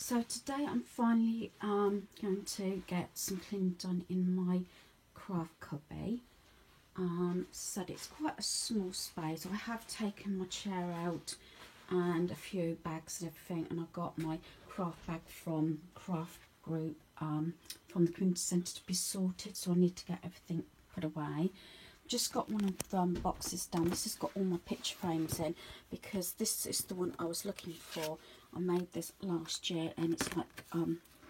So today I'm finally going to get some cleaning done in my craft cubby. So it's quite a small space. I have taken my chair out and a few bags and everything, and I got my craft bag from Craft Group from the community centre to be sorted, so I need to get everything put away. Just got one of the boxes done. This has got all my picture frames in because this is the one I was looking for. I made this last year and it's like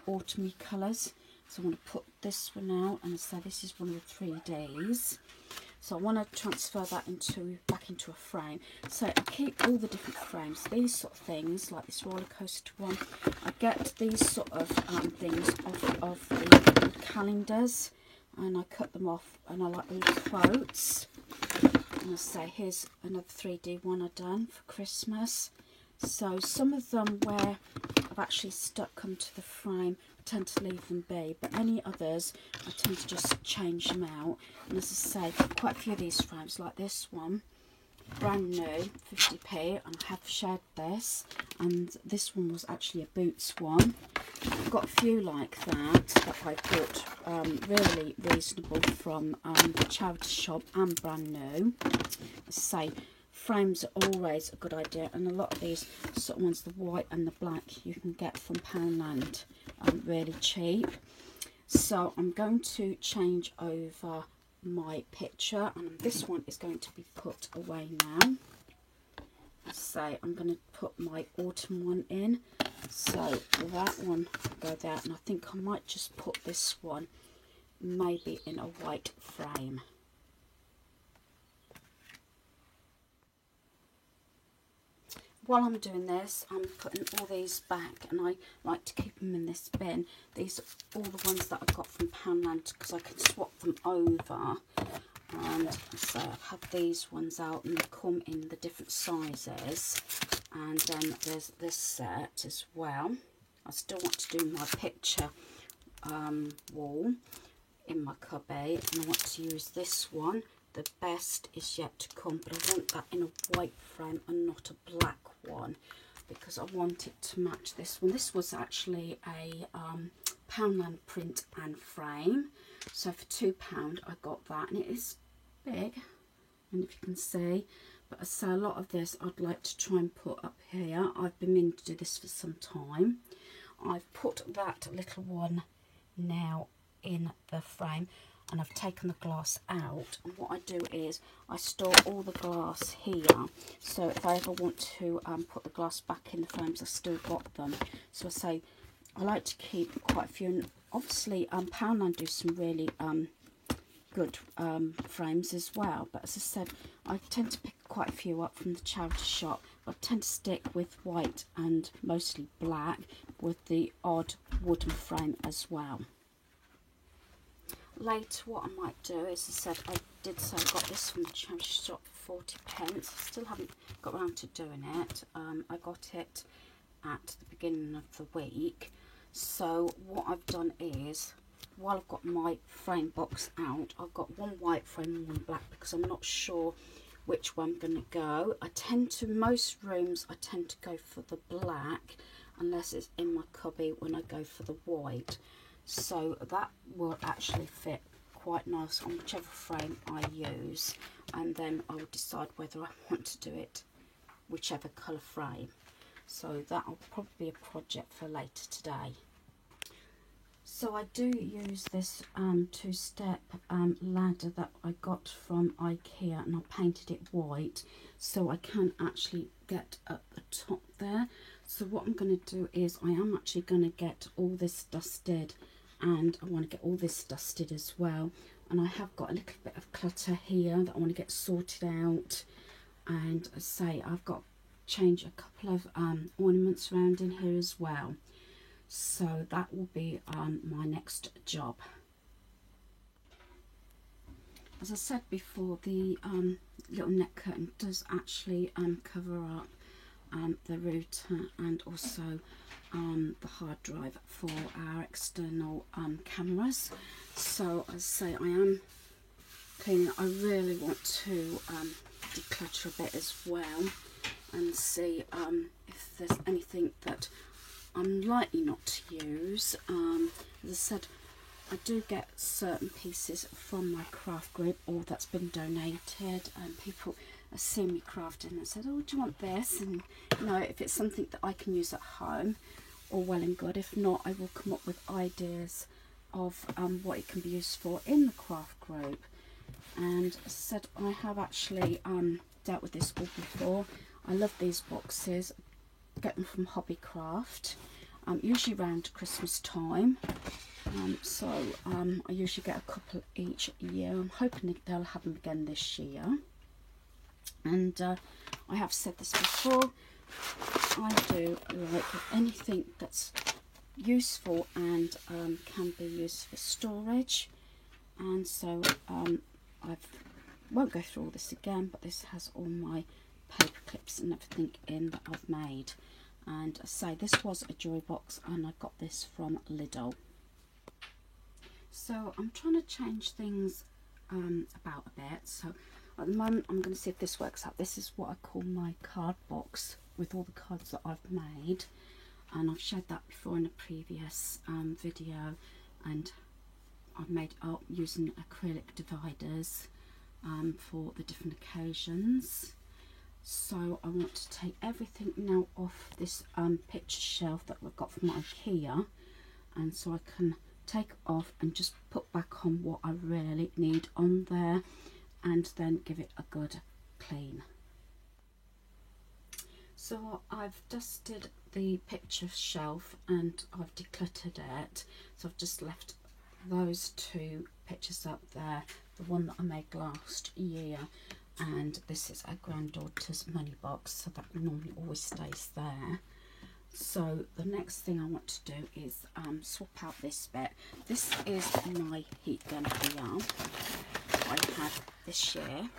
autumny colours, so I want to put this one out, and so this is one of the 3Ds. So I want to transfer that back into a frame. So I keep all the different frames, these sort of things, like this roller coaster one. I get these sort of things off the calendars, and I cut them off, and I like these quotes. And I say, here's another 3D one I've done for Christmas. So some of them where I've actually stuck them to the frame, I tend to leave them be, but any others I tend to just change them out. And as I say, quite a few of these frames, like this one, brand new, 50p, and I have shared this, and this one was actually a Boots one. I've got a few like that I bought really reasonable from the charity shop and brand new. As I say, frames are always a good idea, and a lot of these sort of ones, the white and the black, you can get from Poundland really cheap. So I'm going to change over my picture, and this one is going to be put away now. So I'm going to put my autumn one in, so that one will go there, and I think I might just put this one maybe in a white frame. While I'm doing this, I'm putting all these back, and I like to keep them in this bin. These are all the ones that I got from Poundland because I can swap them over. And so I have these ones out, and they come in the different sizes. And then there's this set as well. I still want to do my picture wall in my cubby, and I want to use this one. The best is yet to come, but I want that in a white frame and not a black one, because I want it to match this one. This was actually a Poundland print and frame, so for £2 I got that, and it is big, and if you can see, but I say a lot of this I'd like to try and put up here. I've been meaning to do this for some time. I've put that little one now in the frame, and I've taken the glass out, and what I do is I store all the glass here, so if I ever want to put the glass back in the frames, I've still got them. So I say I like to keep quite a few, and obviously Poundland do some really good frames as well, but as I said, I tend to pick quite a few up from the charity shop, but I tend to stick with white and mostly black, with the odd wooden frame as well. Later, what I might do is, as I said, I did say I got this from the charity shop for 40p. I still haven't got around to doing it. I got it at the beginning of the week. So what I've done is, while I've got my frame box out, I've got one white frame and one black, because I'm not sure which one I'm going to go. I tend to, most rooms, I tend to go for the black, unless it's in my cubby when I go for the white. So that will actually fit quite nice on whichever frame I use, and then I will decide whether I want to do it whichever colour frame. So that will probably be a project for later today. So I do use this two-step ladder that I got from IKEA, and I painted it white so I can actually get at the top there. So what I'm going to do is I am actually going to get all this dusted, and I want to get all this dusted as well, and I have got a little bit of clutter here that I want to get sorted out. And I say I've got to change a couple of ornaments around in here as well, so that will be my next job. As I said before, the little neck curtain does actually cover up the router and also the hard drive for our external cameras. So as I say, I am cleaning. I really want to declutter a bit as well, and see if there's anything that I'm likely not to use. As I said, I do get certain pieces from my craft group or that's been donated, and people have seen me crafting and said, oh, do you want this? And you know, if it's something that I can use at home, all well and good. If not, I will come up with ideas of what it can be used for in the craft group. And as I said, I have actually dealt with this all before. I love these boxes. I get them from Hobbycraft, usually around Christmas time. I usually get a couple each year. I'm hoping that they'll have them again this year. And I have said this before, I do like anything that's useful and can be used for storage. And so I won't go through all this again, but this has all my paper clips and everything in that I've made. And I say this was a jewelry box, and I got this from Lidl. So I'm trying to change things about a bit. So at the moment I'm going to see if this works out. This is what I call my card box with all the cards that I've made, and I've showed that before in a previous video, and I've made up using acrylic dividers for the different occasions. So I want to take everything now off this picture shelf that I've got from IKEA, and so I can take off and just put back on what I really need on there, and then give it a good clean. So I've dusted the picture shelf and I've decluttered it, so I've just left those two pictures up there, the one that I made last year, and this is our granddaughter's money box, so that normally always stays there. So the next thing I want to do is swap out this bit. This is my heat gun here I had this year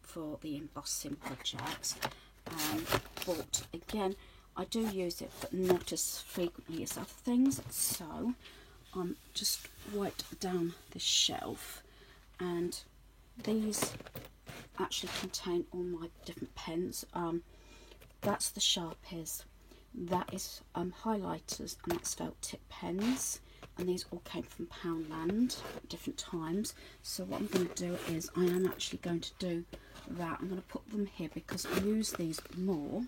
for the embossing project, but again I do use it but not as frequently as other things. So just wiped down this shelf, and these actually contain all my different pens. That's the Sharpies, that is highlighters, and that's felt tip pens, and these all came from Poundland at different times. So what I'm going to do is I am actually going to do that. I'm going to put them here because I use these more.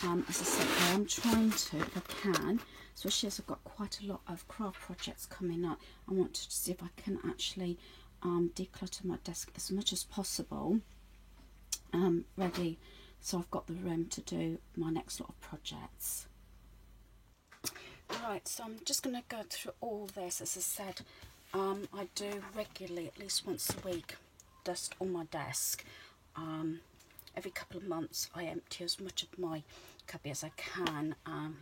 As I said, I am trying to, if I can, especially as I've got quite a lot of craft projects coming up, I want to see if I can actually declutter my desk as much as possible, ready, so I've got the room to do my next lot of projects. Right, so I'm just going to go through all this. As I said, I do regularly, at least once a week, dust on my desk. Every couple of months I empty as much of my cubby as I can,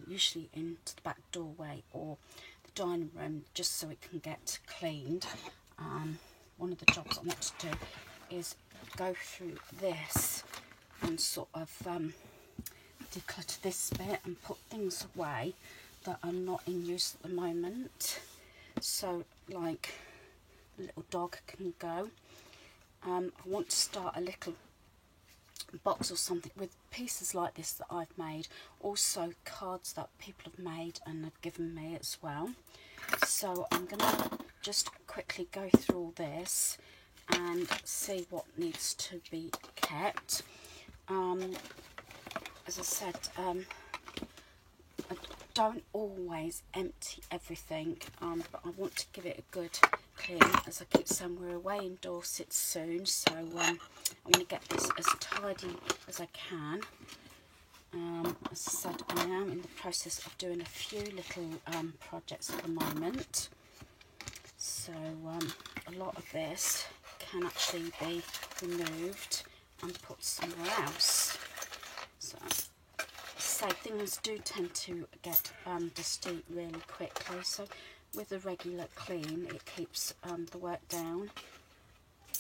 usually into the back doorway or the dining room, just so it can get cleaned. One of the jobs I want to do is go through this and sort of declutter this bit and put things away that are not in use at the moment. So like the little dog can go. I want to start a little box or something with pieces like this that I've made, also cards that people have made and have given me as well. So I'm going to just quickly go through all this and see what needs to be kept. As I said, I don't always empty everything, but I want to give it a good clean. As I keep saying, we're away in Dorset soon, so I'm going to get this as tidy as I can. As I said, I am in the process of doing a few little projects at the moment, so a lot of this can actually be removed and put somewhere else. So things do tend to get dusty really quickly, so with a regular clean it keeps the work down.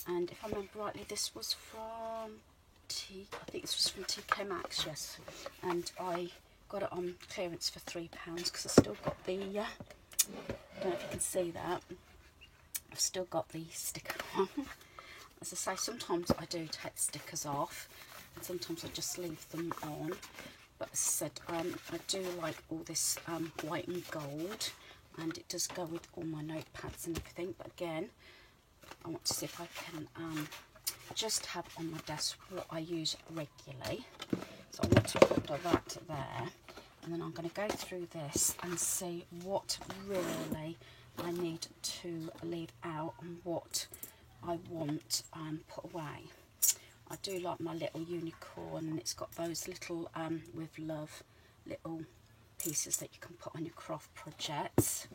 And if I remember rightly, this was from I think this was from TK Maxx, yes, and I got it on clearance for £3 because I've still got the I don't know if you can see that, I've still got the sticker on. As I say, sometimes I do take stickers off and sometimes I just leave them on. But as I said, I do like all this white and gold, and it does go with all my notepads and everything. But again, I want to see if I can just have on my desk what I use regularly. So I want to put that there, and then I'm going to go through this and see what really I need to leave out and what I want put away. I do like my little unicorn, and it's got those little with love little pieces that you can put on your craft projects.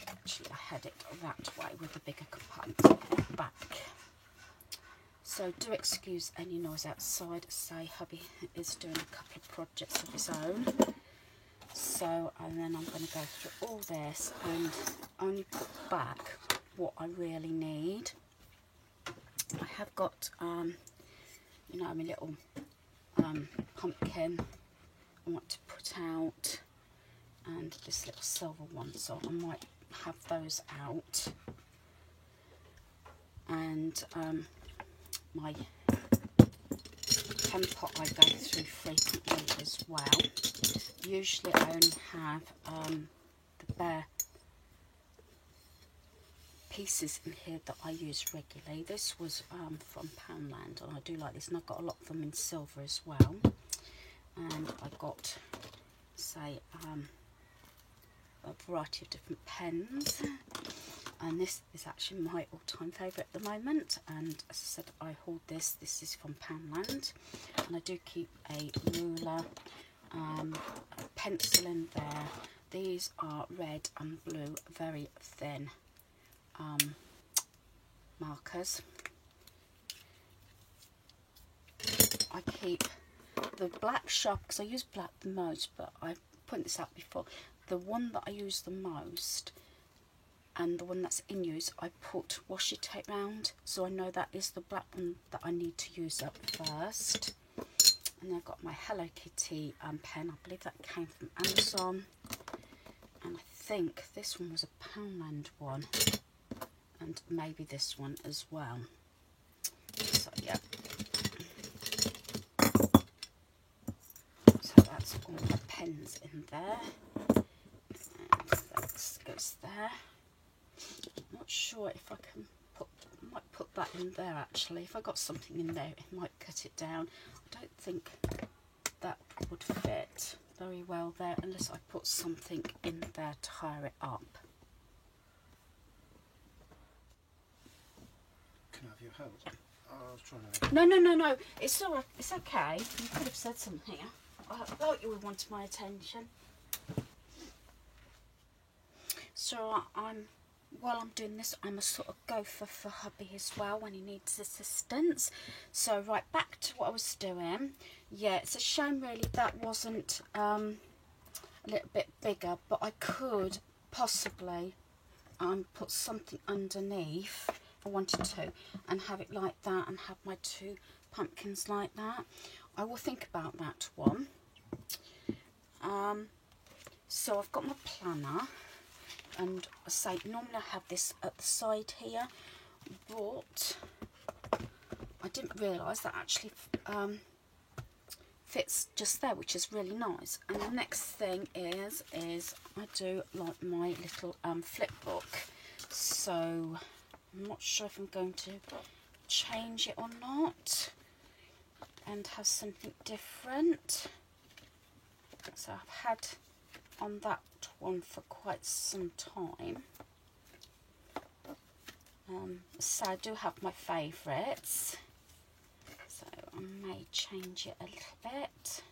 Actually, I had it that way with the bigger compartments at the back. So do excuse any noise outside. Say hubby is doing a couple of projects of his own. So, and then I'm going to go through all this and only put back what I really need. I have got, you know, my little pumpkin I want to put out, and this little silver one, so I might have those out. And my pen pot I go through frequently as well. Usually I only have the bare pieces in here that I use regularly. This was from Poundland, and I do like this, and I've got a lot of them in silver as well. And I got, say, a variety of different pens, and this is actually my all-time favourite at the moment. And as I said, I hold this. This is from Poundland, and I do keep a ruler, a pencil in there. These are red and blue, very thin markers. I keep the black sharp, because I use black the most, but I've pointed this out before. The one that I use the most, and the one that's in use, I put washi tape round, so I know that is the black one that I need to use up first. And then I've got my Hello Kitty pen. I believe that came from Amazon, and I think this one was a Poundland one, and maybe this one as well. So yeah, so that's all my pens in there, and that goes there. I'm not sure if I can put, might put that in there actually. If I got something in there, it might cut it down. I don't think that would fit very well there unless I put something in there to higher it up. Can I have your help? I was trying to... No. It's all right. It's okay. You could have said something here. I thought you would want my attention. So while I'm doing this, I'm a sort of gopher for hubby as well when he needs assistance. So right back to what I was doing. Yeah, it's a shame really that wasn't a little bit bigger, but I could possibly put something underneath if I wanted to, and have it like that, and have my two pumpkins like that. I will think about that one. So I've got my planner, and I say normally I have this at the side here, but I didn't realise that actually fits just there, which is really nice. And the next thing is I do like my little flip book, so I'm not sure if I'm going to change it or not and have something different. So I've had on that one for quite some time. So I do have my favourites, so I may change it a little bit.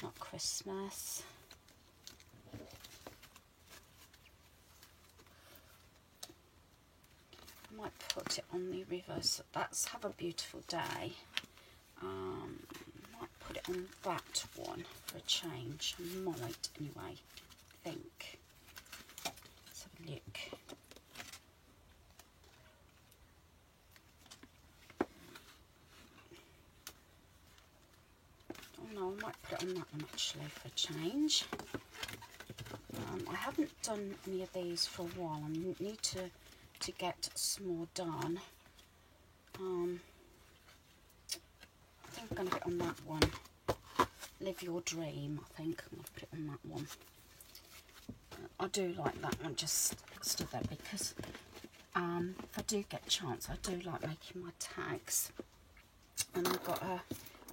Not Christmas. I might put it on the reverse. That's Have a Beautiful Day. Might put it on that one for a change. I might anyway, I think. Let's have a look. Oh no, I might put it on that one actually for a change. I haven't done any of these for a while. I need to get some more done. I think I'm going to get on that one. Live Your Dream, I think. I'm going to put it on that one. I do like that one, just stood there because if I do get a chance, I do like making my tags. And I've got a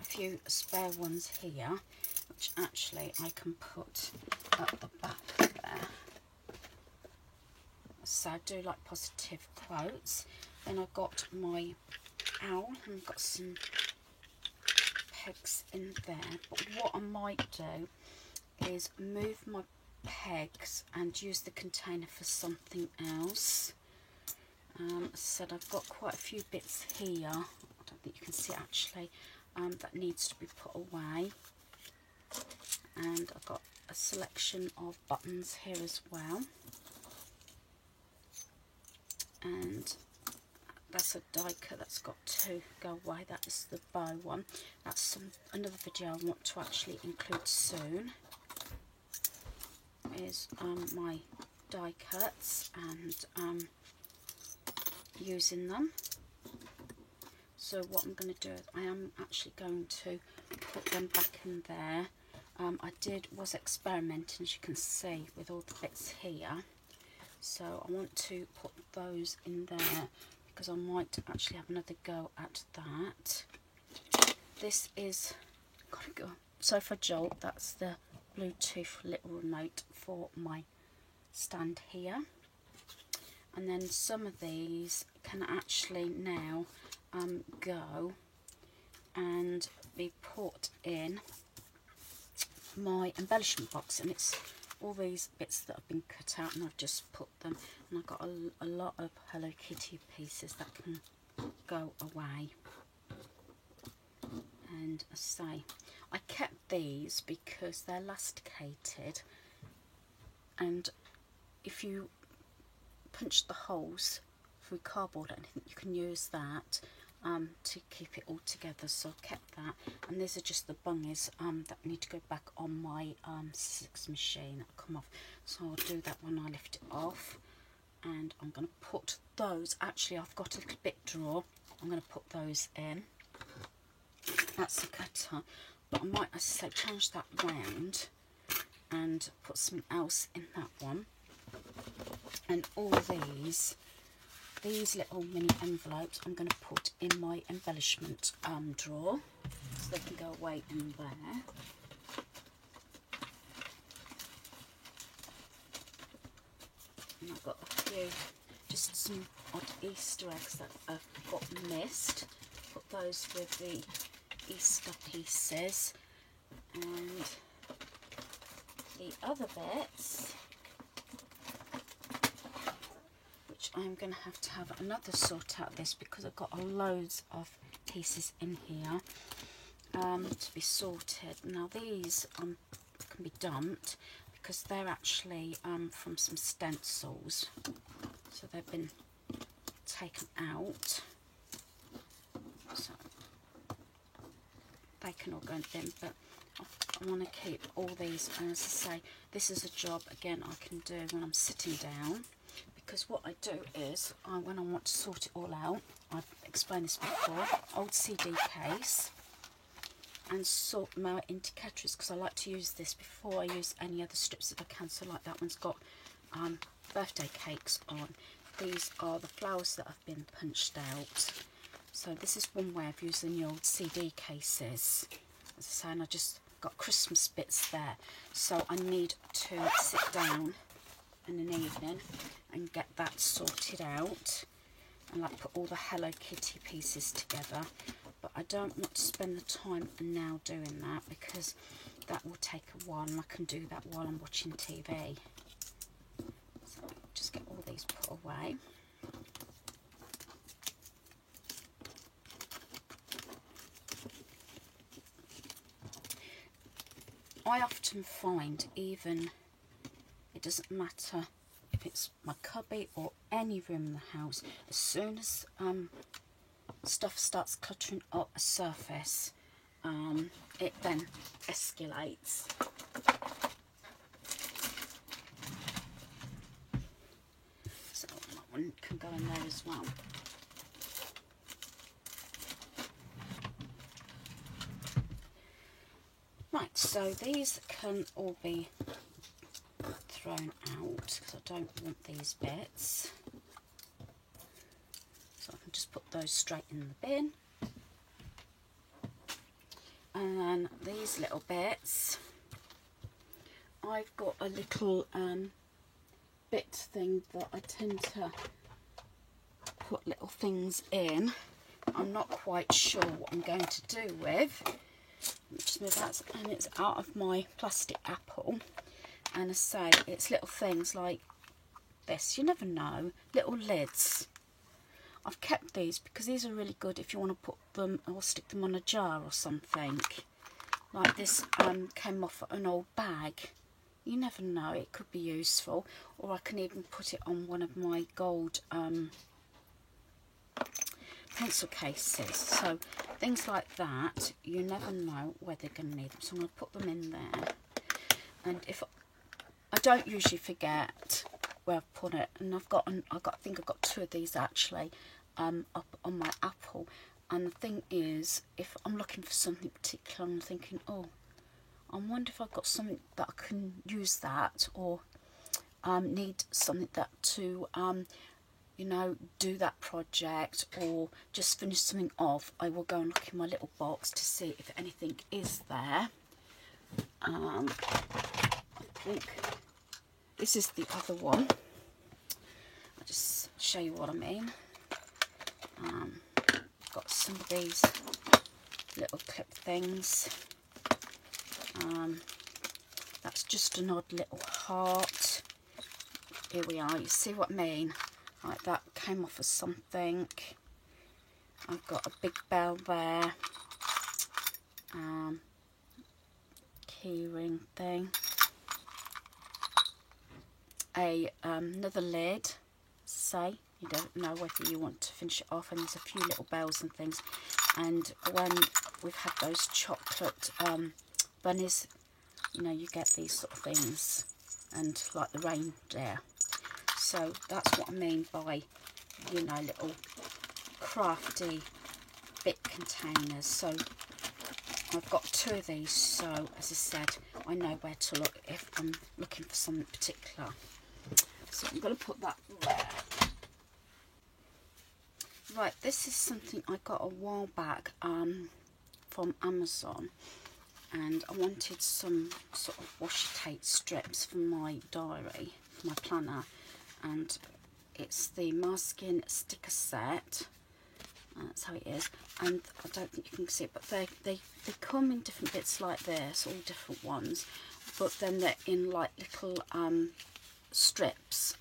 few spare ones here, which actually I can put at the back there. So I do like positive quotes. Then I've got my owl, and I've got some pegs in there. But what I might do is move my pegs and use the container for something else. So I've got quite a few bits here. I don't think you can see actually. That needs to be put away. And I've got a selection of buttons here as well. And that's a die cut that's got to go away. That is the bow one. That's another video I want to actually include soon. Is my die cuts and using them. So what I'm going to do is I am actually going to put them back in there. I was experimenting, as you can see, with all the bits here. So I want to put those in there because I might actually have another go at that. This is Sofa Jolt. That's the Bluetooth little remote for my stand here. And then some of these can actually now go and be put in my embellishment box, and it's all these bits that have been cut out and I've just put them, and I've got a lot of Hello Kitty pieces that can go away. And as I say, I kept these because they're elasticated, and if you punch the holes through cardboard or anything, you can use that to keep it all together. So I kept that, and these are just the bungies that need to go back on my scissors machine that come off. So I'll do that when I lift it off, and I'm going to put those, actually I've got a little bit drawer, I'm going to put those in. That's the cutter, but I might, as I say, change that round and put something else in that one. And all these little mini envelopes I'm going to put in my embellishment drawer, so they can go away in there. And I've got a few, just some odd Easter eggs that I've got missed. Put those with the Easter pieces, and the other bits, which I'm going to have another sort out of this because I've got loads of pieces in here to be sorted. Now these can be dumped because they're actually from some stencils, so they've been taken out. So they can all go in the bin, but I want to keep all these, and as I say, this is a job again I can do when I'm sitting down, because what I do is when I want to sort it all out, I've explained this before, old CD case, and sort them out into categories, because I like to use this before I use any other strips if I can. So like that one's got birthday cakes on. These are the flowers that have been punched out. So this is one way of using the old CD cases. As I say, and I just got Christmas bits there. So I need to sit down in an evening and get that sorted out, and like put all the Hello Kitty pieces together. But I don't want to spend the time now doing that because that will take a while, and I can do that while I'm watching TV. So just get all these put away. I often find, even, it doesn't matter if it's my cubby or any room in the house, as soon as stuff starts cluttering up a surface, it then escalates. So that one can go in there as well. Right, Right, so these can all be thrown out because I don't want these bits. So I can just put those straight in the bin. And then these little bits, I've got a little bit thing that I tend to put little things in. I'm not quite sure what I'm going to do with. Just move that, and it's out of my plastic apple. And I say it's little things like this. You never know. Little lids. I've kept these because these are really good if you want to put them or stick them on a jar or something. Like this came off an old bag. You never know, it could be useful. Or I can even put it on one of my gold pencil cases. So things like that, you never know where they're going to need them. So I'm going to put them in there. And if I don't usually forget where I've put it, and I think I've got 2 of these actually up on my apple. And the thing is, if I'm looking for something particular, I'm thinking, oh, I wonder if I've got something that I can use that, or need something that to you know, do that project, or just finish something off. I will go and look in my little box to see if anything is there. I think this is the other one. I'll just show you what I mean. Got some of these little clip things. That's just an odd little heart. Here we are. You see what I mean? Like that came off of something. I've got a big bell there. Key ring thing. Another lid. Say you don't know whether you want to finish it off, and there's a few little bells and things. And when we've had those chocolate bunnies, you know, you get these sort of things, and like the reindeer. So that's what I mean by, you know, little crafty bit containers. So I've got 2 of these, so as I said, I know where to look if I'm looking for something particular. So I'm going to put that there. Right, this is something I got a while back from Amazon, and I wanted some sort of washi tape strips for my diary, for my planner, and it's the Marskin sticker set. That's how it is, and I don't think you can see it, but they come in different bits like this, all different ones, but then they're in like little strips.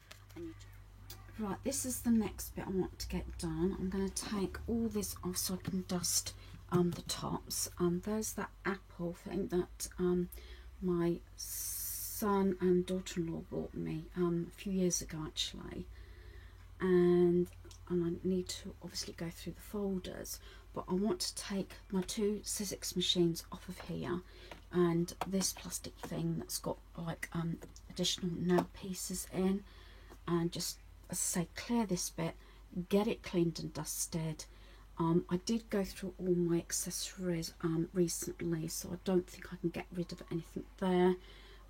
Right, this is the next bit I want to get done. I'm going to take all this off so I can dust the tops. There's that apple thing that my son and daughter-in-law bought me a few years ago actually, and I need to obviously go through the folders, but I want to take my 2 Sizzix machines off of here, and this plastic thing that's got like additional nail pieces in, and just, as I say, clear this bit, get it cleaned and dusted. I did go through all my accessories recently, so I don't think I can get rid of anything there.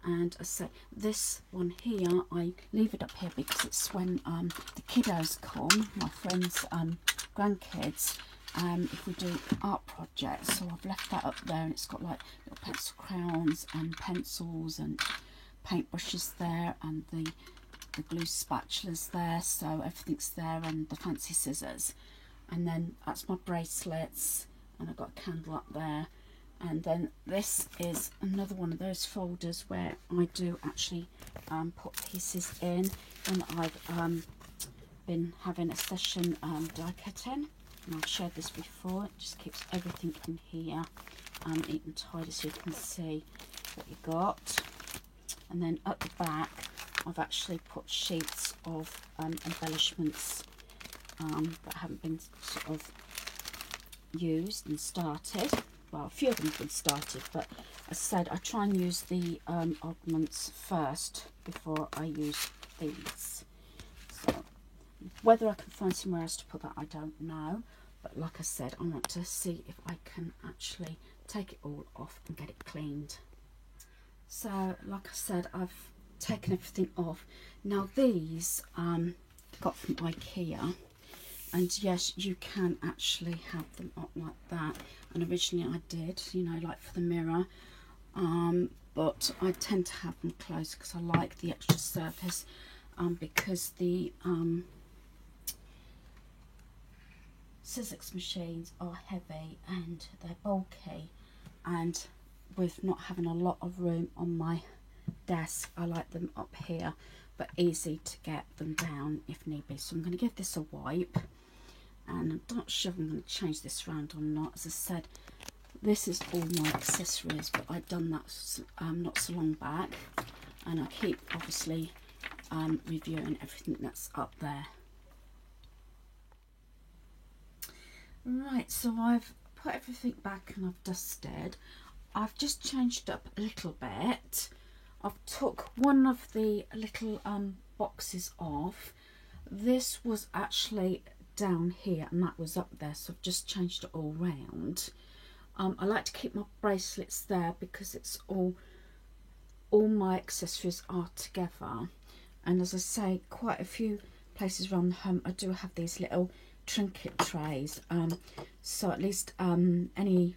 And I say this one here, I leave it up here because it's when the kiddos come, my friends' grandkids, if we do art projects. So I've left that up there, and it's got like little pencil crowns and pencils and paintbrushes there, and the glue spatulas there, so everything's there, and the fancy scissors. And then that's my bracelets, and I've got a candle up there. And then this is another one of those folders where I do actually put pieces in, and I've been having a session die cutting, and I've shared this before. It just keeps everything in here neat and tidy, so you can see what you got. And then at the back I've actually put sheets of embellishments that haven't been sort of used and started. Well, a few of them have been started, but as I said, I try and use the ornaments first before I use these. So whether I can find somewhere else to put that, I don't know, but like I said, I want to see if I can actually take it all off and get it cleaned. So like I said, I've taken everything off. Now these got from IKEA, and yes, you can actually have them up like that, and originally I did, you know, like for the mirror, but I tend to have them closed because I like the extra surface, because the Sizzix machines are heavy and they're bulky, and with not having a lot of room on my desk, I like them up here, but easy to get them down if need be. So I'm going to give this a wipe, and I'm not sure if I'm going to change this round or not. As I said, this is all my accessories, but I've done that not so long back, and I keep obviously reviewing everything that's up there. Right, so I've put everything back and I've dusted. I've just changed up a little bit. I've took one of the little boxes off. This was actually down here and that was up there, so I've just changed it all round. I like to keep my bracelets there because it's all my accessories are together, and as I say, quite a few places around the home I do have these little trinket trays, so at least any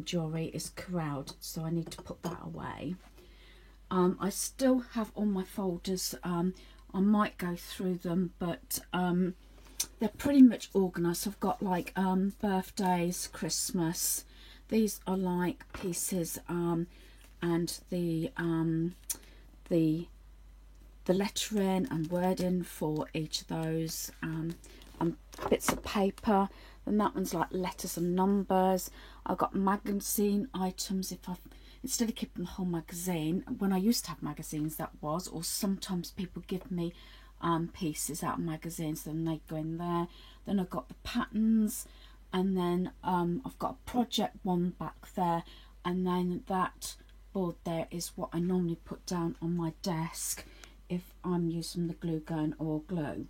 jewellery is corralled, so I need to put that away. I still have all my folders. I might go through them, but they're pretty much organised. So I've got like birthdays, Christmas. These are like pieces, and the lettering and wording for each of those, and bits of paper. And that one's like letters and numbers. I've got magazine items. If I've, instead of keeping the whole magazine, when I used to have magazines, that was, or sometimes people give me pieces out of magazines, then they go in there. Then I've got the patterns, and then I've got a project one back there, and then that board there is what I normally put down on my desk if I'm using the glue gun or glue.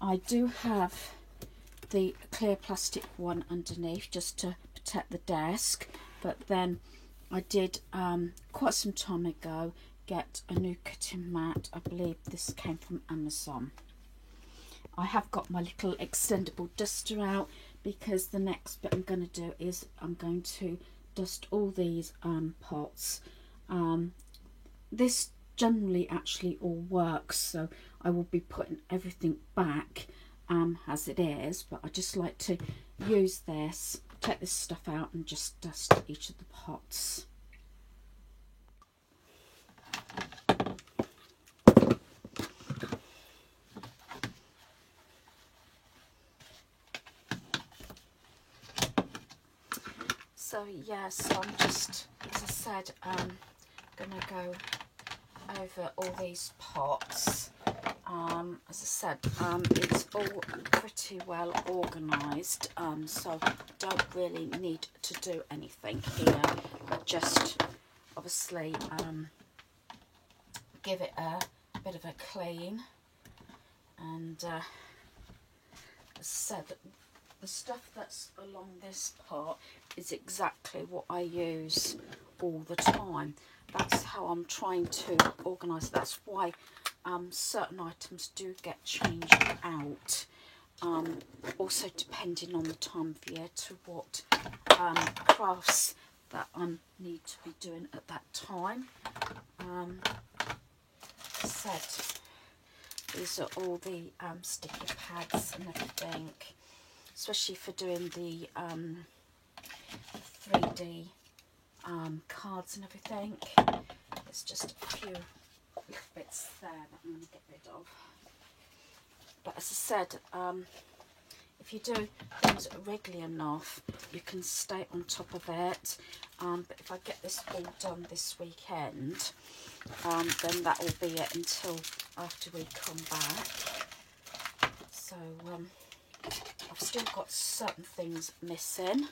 I do have the clear plastic one underneath just to protect the desk, but then I did quite some time ago get a new cutting mat. I believe this came from Amazon. I have got my little extendable duster out because the next bit I'm going to do is I'm going to dust all these pots. This generally actually all works, so I will be putting everything back as it is, but I just like to use this, take this stuff out and just dust each of the pots. So yeah, so I'm just, as I said, gonna go over all these pots. As I said, it's all pretty well organised, so don't really need to do anything here, but just obviously give it a bit of a clean. And as I said, the stuff that's along this part is exactly what I use all the time. That's how I'm trying to organise. That's why certain items do get changed out, also depending on the time of year to what crafts that I need to be doing at that time. As I said, these are all the sticky pads and everything, especially for doing the 3D cards and everything. There's just a few little bits there that I'm going to get rid of. But as I said, if you do things regularly enough, you can stay on top of it. But if I get this all done this weekend, then that will be it until after we come back. So I've still got certain things missing.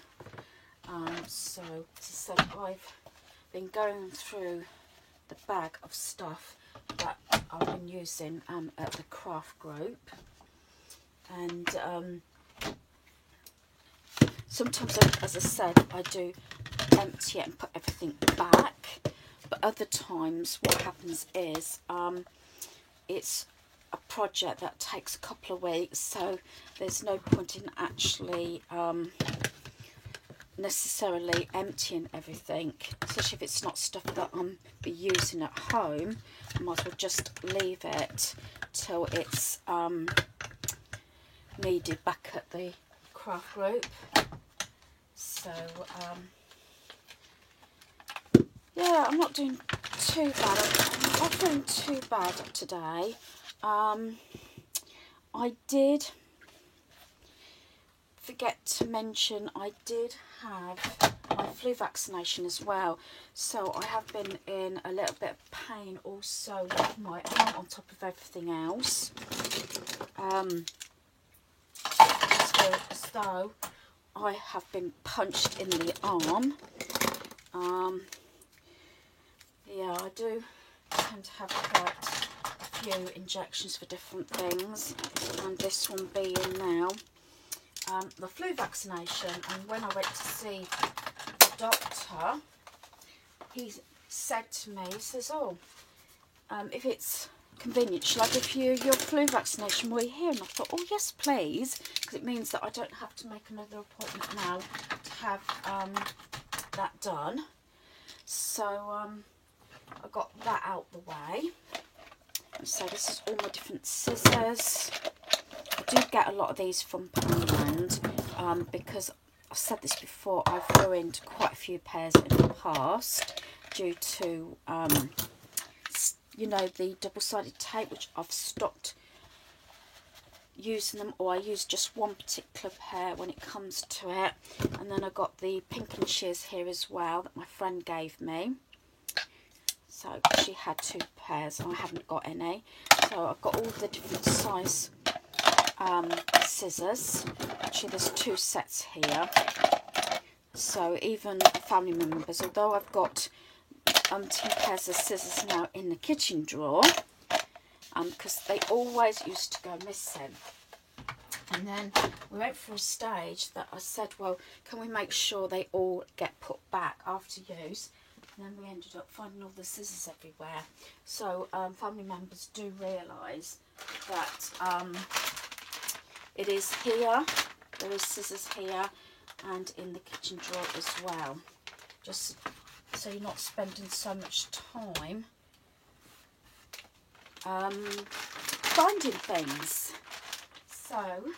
So as I said, I've been going through the bag of stuff that I've been using at the craft group, and sometimes, as I said, I do empty it and put everything back, but other times what happens is it's a project that takes a couple of weeks, so there's no point in actually necessarily emptying everything, especially if it's not stuff that I'm be using at home. I might as well just leave it till it's needed back at the craft group. So yeah, I'm not doing too bad. I'm not doing too bad today. I did forget to mention I did have my flu vaccination as well, so I have been in a little bit of pain also with my arm on top of everything else. As though I have been punched in the arm. Yeah, I do tend to have quite a few injections for different things, and this one being now the flu vaccination. And when I went to see the doctor, he said to me, he says, oh, if it's convenient, shall I give you your flu vaccination while you're here? And I thought, oh yes please, because it means that I don't have to make another appointment now to have that done. So I got that out the way. And so this is all my different scissors. I do get a lot of these from Poundland because I've said this before, I've ruined quite a few pairs in the past due to you know, the double-sided tape, which I've stopped using them, or I use just one particular pair when it comes to it. And then I got the Pinking Shears here as well that my friend gave me. So she had 2 pairs and I haven't got any. So I've got all the different size scissors. Actually there's 2 sets here. So even family members, although I've got 10 pairs of scissors now in the kitchen drawer, because they always used to go missing. And then we went for a stage that I said, well, can we make sure they all get put back after use? And then we ended up finding all the scissors everywhere. So family members do realise that it is here, there is scissors here and in the kitchen drawer as well, just so you're not spending so much time finding things. So,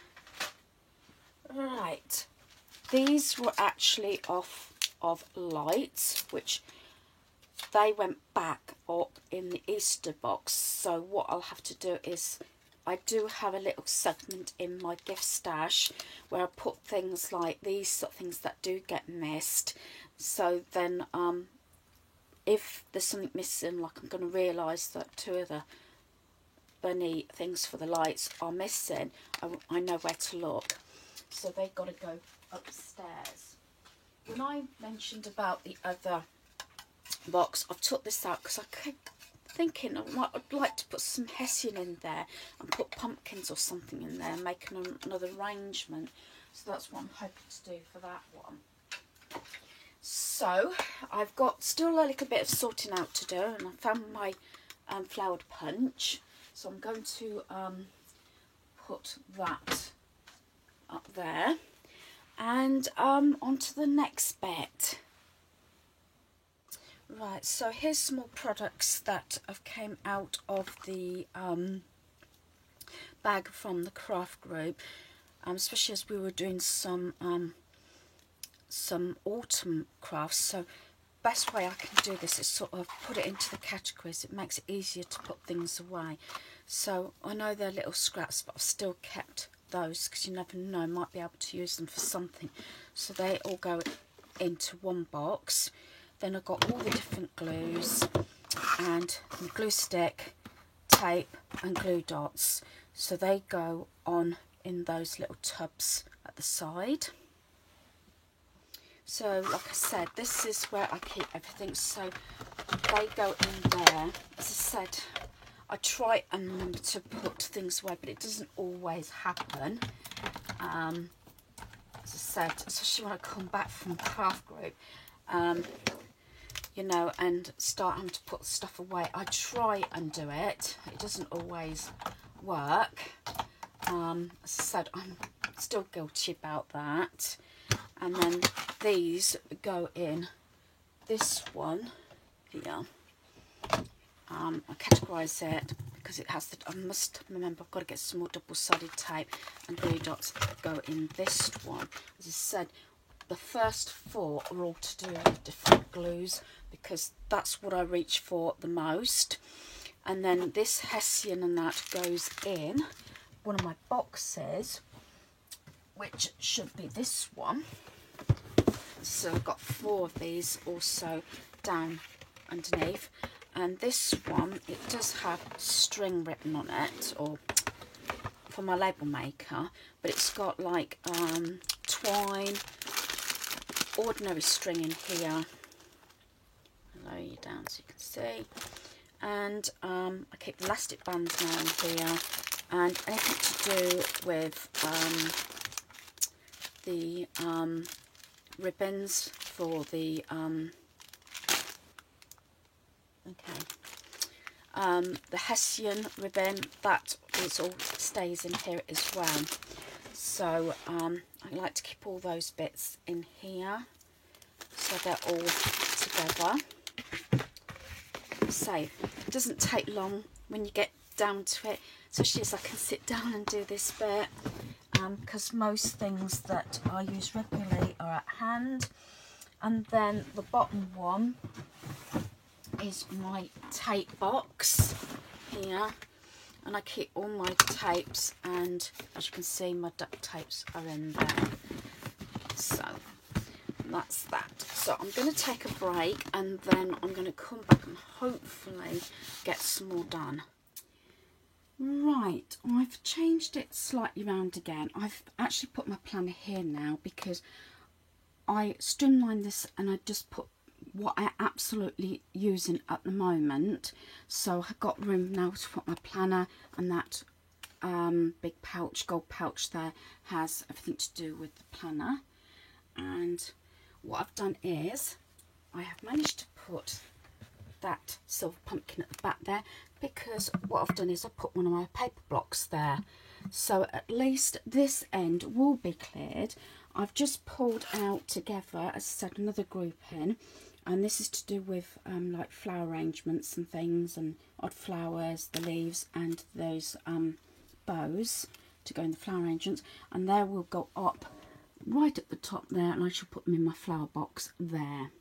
right, these were actually off of lights, which they went back up in the Easter box. So what I'll have to do is, I do have a little segment in my gift stash where I put things like these sort of things that do get missed. So then if there's something missing, like I'm going to realise that 2 of the bunny things for the lights are missing, I know where to look. So they've got to go upstairs. When I mentioned about the other box, I've took this out because I kept thinking I'd like to put some hessian in there and put pumpkins or something in there, make another arrangement. So that's what I'm hoping to do for that one. So I've got still a little bit of sorting out to do, and I found my flowered punch. So I'm going to put that up there, and on to the next bit. Right, so here's some more products that have came out of the bag from the craft group, especially as we were doing some autumn crafts. So best way I can do this is sort of put it into the categories. It makes it easier to put things away. So I know they're little scraps, but I've still kept those because you never know, I might be able to use them for something. So they all go into one box. Then I've got all the different glues and glue stick, tape and glue dots. So they go on in those little tubs at the side. So like I said, this is where I keep everything. So they go in there. As I said, I try and remember to put things away, but it doesn't always happen. As I said, especially when I come back from craft group, you know, and start having to put stuff away, I try and do it. It doesn't always work. As I said, I'm still guilty about that. And then these go in this one here. I categorise it because it has the, I must remember I've got to get some more double-sided tape, and glue dots go in this one. As I said, the first 4 are all to do with different glues because that's what I reach for the most. And then this Hessian and that goes in one of my boxes, which should be this one. So I've got 4 of these also down underneath. And this one, it does have string written on it, or for my label maker, but it's got like twine, ordinary string in here. I'll lower you down so you can see. And I keep elastic bands now in here, and anything to do with the ribbons for the the Hessian ribbon, that is all stays in here as well. So I like to keep all those bits in here so they're all together. So it doesn't take long when you get down to it, especially as I can sit down and do this bit, because most things that I use regularly are at hand. And then the bottom one is my tape box here, and I keep all my tapes, and as you can see my duct tapes are in there. So that's that. So I'm going to take a break, and then I'm going to come back and hopefully get some more done. Right, I've changed it slightly round again. I've actually put my planner here now because I streamlined this and I just put what I absolutely using at the moment. So I've got room now to put my planner, and that big pouch, gold pouch there, has everything to do with the planner. And what I've done is I have managed to put that silver pumpkin at the back there, because what I've done is I put one of my paper blocks there, so at least this end will be cleared. I've just pulled out together, as I said, another grouping, and this is to do with like flower arrangements and things, and odd flowers, the leaves, and those bows to go in the flower arrangements, and there will go up right at the top there, and I shall put them in my flower box there.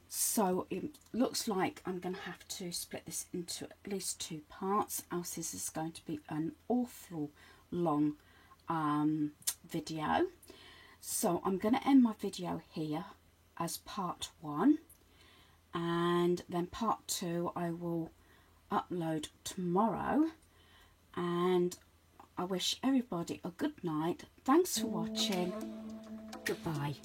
So it looks like I'm going to have to split this into at least 2 parts, else this is going to be an awful long video. So I'm going to end my video here as part 1, and then part 2 I will upload tomorrow. And I wish everybody a good night. Thanks for watching. Goodbye.